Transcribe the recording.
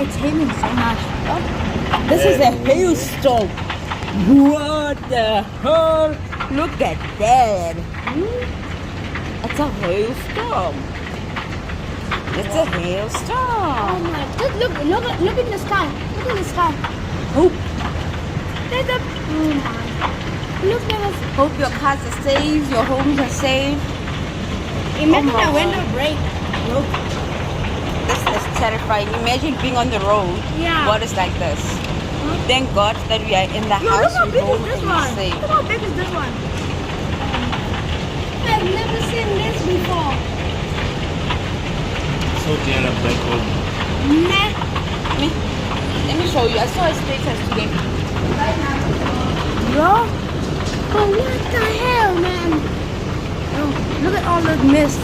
it's raining so much. Oh, this is a hailstorm. What the hell? Look at that. It's a hailstorm. It's a hailstorm. Oh my! Look at the sky. Look at the sky. Oh, There's a. Oh my! Look at us. hope your cars are safe, your homes are safe. Imagine Oh my a window God. break. Look, this is terrifying. Imagine being on the road. Yeah. What is like this? Thank God that we are in the Yo, house. look how we big home is this and one? safe. Look how big is this one? I've never seen this before. So clear up black hole. Meh. Let me show you. I saw a status today. Yo. Oh, what the hell, man? Oh, look at all the mist.